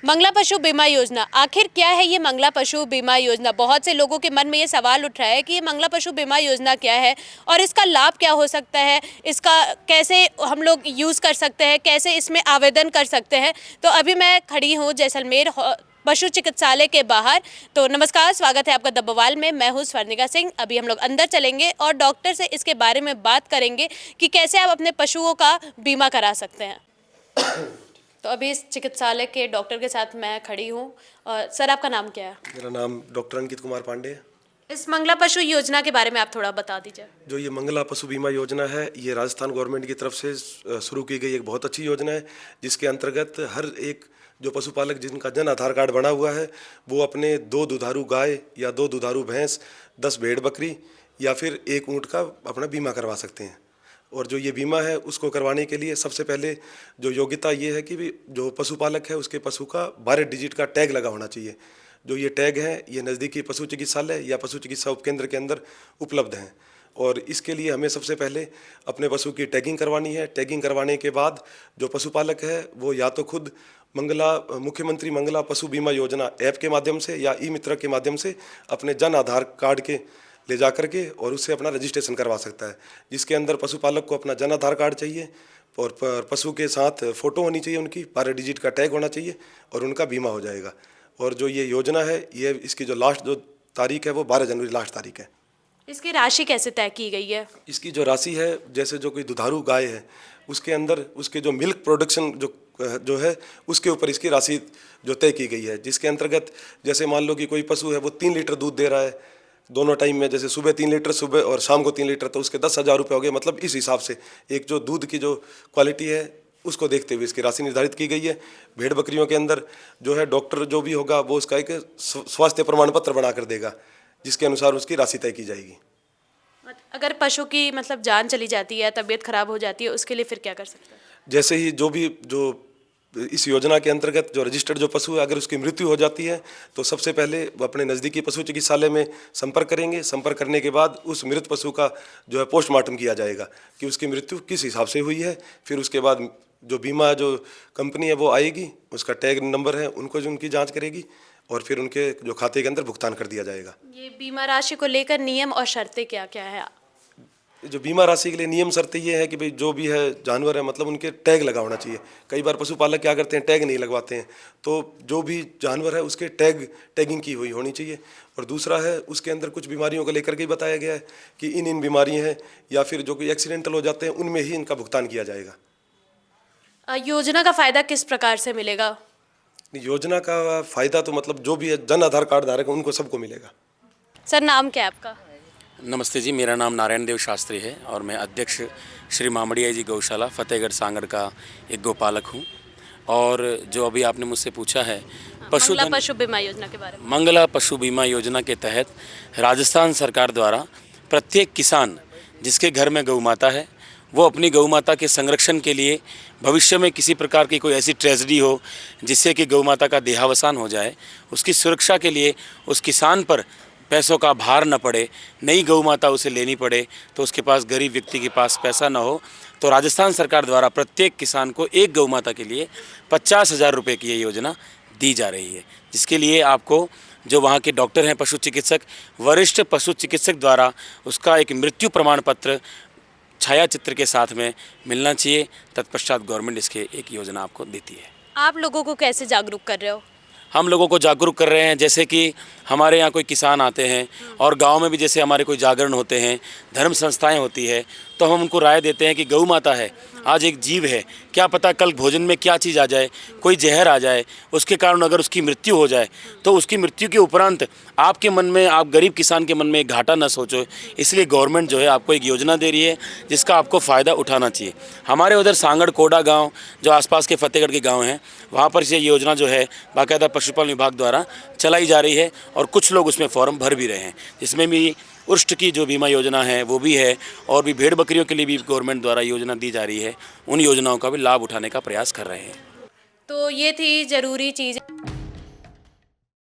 मंगला पशु बीमा योजना, आखिर क्या है ये मंगला पशु बीमा योजना? बहुत से लोगों के मन में ये सवाल उठ रहा है कि ये मंगला पशु बीमा योजना क्या है और इसका लाभ क्या हो सकता है, इसका कैसे हम लोग यूज़ कर सकते हैं, कैसे इसमें आवेदन कर सकते हैं। तो अभी मैं खड़ी हूँ जैसलमेर पशु चिकित्सालय के बाहर। तो नमस्कार, स्वागत है आपका द बवाल में। मैं हूँ स्वर्णिका सिंह। अभी हम लोग अंदर चलेंगे और डॉक्टर से इसके बारे में बात करेंगे कि कैसे आप अपने पशुओं का बीमा करा सकते हैं। तो अभी इस चिकित्सालय के डॉक्टर के साथ मैं खड़ी हूँ। सर, आपका नाम क्या है? मेरा नाम डॉक्टर अंकित कुमार पांडे है। इस मंगला पशु योजना के बारे में आप थोड़ा बता दीजिए। जो ये मंगला पशु बीमा योजना है, ये राजस्थान गवर्नमेंट की तरफ से शुरू की गई एक बहुत अच्छी योजना है, जिसके अंतर्गत हर एक जो पशुपालक जिनका जन आधार कार्ड बना हुआ है, वो अपने 2 दुधारू गाय या 2 दुधारू भैंस, 10 भेड़ बकरी या फिर 1 ऊँट का अपना बीमा करवा सकते हैं। और जो ये बीमा है उसको करवाने के लिए सबसे पहले जो योग्यता ये है कि भी जो पशुपालक है उसके पशु का 12 डिजिट का टैग लगा होना चाहिए। जो ये टैग है ये नज़दीकी पशु चिकित्सालय या पशु चिकित्सा उपकेंद्र के अंदर उपलब्ध हैं। और इसके लिए हमें सबसे पहले अपने पशु की टैगिंग करवानी है। टैगिंग करवाने के बाद जो पशुपालक है वो या तो खुद मुख्यमंत्री मंगला पशु बीमा योजना ऐप के माध्यम से या ई मित्र के माध्यम से अपने जन आधार कार्ड के ले जा कर के और उससे अपना रजिस्ट्रेशन करवा सकता है, जिसके अंदर पशुपालक को अपना जन आधार कार्ड चाहिए और पशु के साथ फ़ोटो होनी चाहिए, उनकी 12 डिजिट का टैग होना चाहिए और उनका बीमा हो जाएगा। और जो ये योजना है ये इसकी जो लास्ट जो तारीख है वो 12 जनवरी लास्ट तारीख है। इसकी राशि कैसे तय की गई है? इसकी जो राशि है, जैसे जो कोई दुधारू गाय है उसके अंदर उसके जो मिल्क प्रोडक्शन जो है उसके ऊपर इसकी राशि जो तय की गई है, जिसके अंतर्गत जैसे मान लो कि कोई पशु है वो 3 लीटर दूध दे रहा है दोनों टाइम में, जैसे सुबह 3 लीटर सुबह और शाम को 3 लीटर, तो उसके 10,000 रुपये हो गए। मतलब इस हिसाब से एक जो दूध की जो क्वालिटी है उसको देखते हुए इसकी राशि निर्धारित की गई है। भेड़ बकरियों के अंदर जो है डॉक्टर जो भी होगा वो उसका एक स्वास्थ्य प्रमाण पत्र बना कर देगा, जिसके अनुसार उसकी राशि तय की जाएगी। अगर पशु की मतलब जान चली जाती है, तबीयत खराब हो जाती है, उसके लिए फिर क्या कर सकते हैं? जैसे ही जो इस योजना के अंतर्गत जो रजिस्टर्ड जो पशु है अगर उसकी मृत्यु हो जाती है तो सबसे पहले वो अपने नज़दीकी पशु चिकित्सालय में संपर्क करेंगे। संपर्क करने के बाद उस मृत पशु का जो है पोस्टमार्टम किया जाएगा कि उसकी मृत्यु किस हिसाब से हुई है। फिर उसके बाद जो बीमा जो कंपनी है वो आएगी, उसका टैग नंबर है उनको जो उनकी जाँच करेगी और फिर उनके जो खाते के अंदर भुगतान कर दिया जाएगा। ये बीमा राशि को लेकर नियम और शर्तें क्या क्या है? जो बीमा राशि के लिए नियम शर्तें ये है कि भाई जो भी है जानवर है मतलब उनके टैग लगा होना चाहिए। कई बार पशुपालक क्या करते हैं, टैग नहीं लगवाते हैं, तो जो भी जानवर है उसके टैगिंग की हुई होनी चाहिए। और दूसरा है उसके अंदर कुछ बीमारियों को लेकर के ही बताया गया है कि इन बीमारी हैं या फिर जो कोई एक्सीडेंटल हो जाते हैं उनमें ही इनका भुगतान किया जाएगा। योजना का फ़ायदा किस प्रकार से मिलेगा? योजना का फ़ायदा तो मतलब जो भी है जन आधार कार्ड धारक उनको सबको मिलेगा। सर, नाम क्या है आपका? नमस्ते जी, मेरा नाम नारायण देव शास्त्री है और मैं अध्यक्ष श्री मामड़िया जी गौशाला फतेहगढ़ सांगड़ का एक गोपालक हूँ। और जो अभी आपने मुझसे पूछा है मंगला पशु बीमा योजना के बारे में। मंगला पशु बीमा योजना के तहत राजस्थान सरकार द्वारा प्रत्येक किसान जिसके घर में गौ माता है वो अपनी गौ माता के संरक्षण के लिए भविष्य में किसी प्रकार की कोई ऐसी ट्रेजेडी हो जिससे कि गौ माता का देहावसान हो जाए, उसकी सुरक्षा के लिए उस किसान पर पैसों का भार न पड़े, नई गौ माता उसे लेनी पड़े, तो उसके पास गरीब व्यक्ति के पास पैसा न हो, तो राजस्थान सरकार द्वारा प्रत्येक किसान को एक गौ माता के लिए 50,000 रुपये की ये योजना दी जा रही है, जिसके लिए आपको जो वहाँ के डॉक्टर हैं पशु चिकित्सक, वरिष्ठ पशु चिकित्सक द्वारा उसका एक मृत्यु प्रमाण पत्र छाया चित्र के साथ में मिलना चाहिए। तत्पश्चात गवर्नमेंट इसके एक योजना आपको देती है। आप लोगों को कैसे जागरूक कर रहे हो? हम लोगों को जागरूक कर रहे हैं, जैसे कि हमारे यहाँ कोई किसान आते हैं और गांव में भी जैसे हमारे कोई जागरण होते हैं, धर्म संस्थाएं होती है, तो हम उनको राय देते हैं कि गौ माता है, आज एक जीव है, क्या पता कल भोजन में क्या चीज़ आ जाए, कोई जहर आ जाए, उसके कारण अगर उसकी मृत्यु हो जाए तो उसकी मृत्यु के उपरांत आपके मन में, आप गरीब किसान के मन में एक घाटा न सोचो। इसलिए गवर्नमेंट जो है आपको एक योजना दे रही है जिसका आपको फ़ायदा उठाना चाहिए। हमारे उधर सांगड़ कोडा गाँव जो आसपास के फतेहगढ़ के गाँव हैं वहाँ पर ये योजना जो है बाकायदा पशुपालन विभाग द्वारा चलाई जा रही है और कुछ लोग उसमें फॉर्म भर भी रहे हैं, जिसमें भी उष्ट की जो बीमा योजना है वो भी है और भी भेड़ बकरियों के लिए भी गवर्नमेंट द्वारा योजना दी जा रही है। उन योजनाओं का भी लाभ उठाने का प्रयास कर रहे हैं। तो ये थी ज़रूरी चीज़।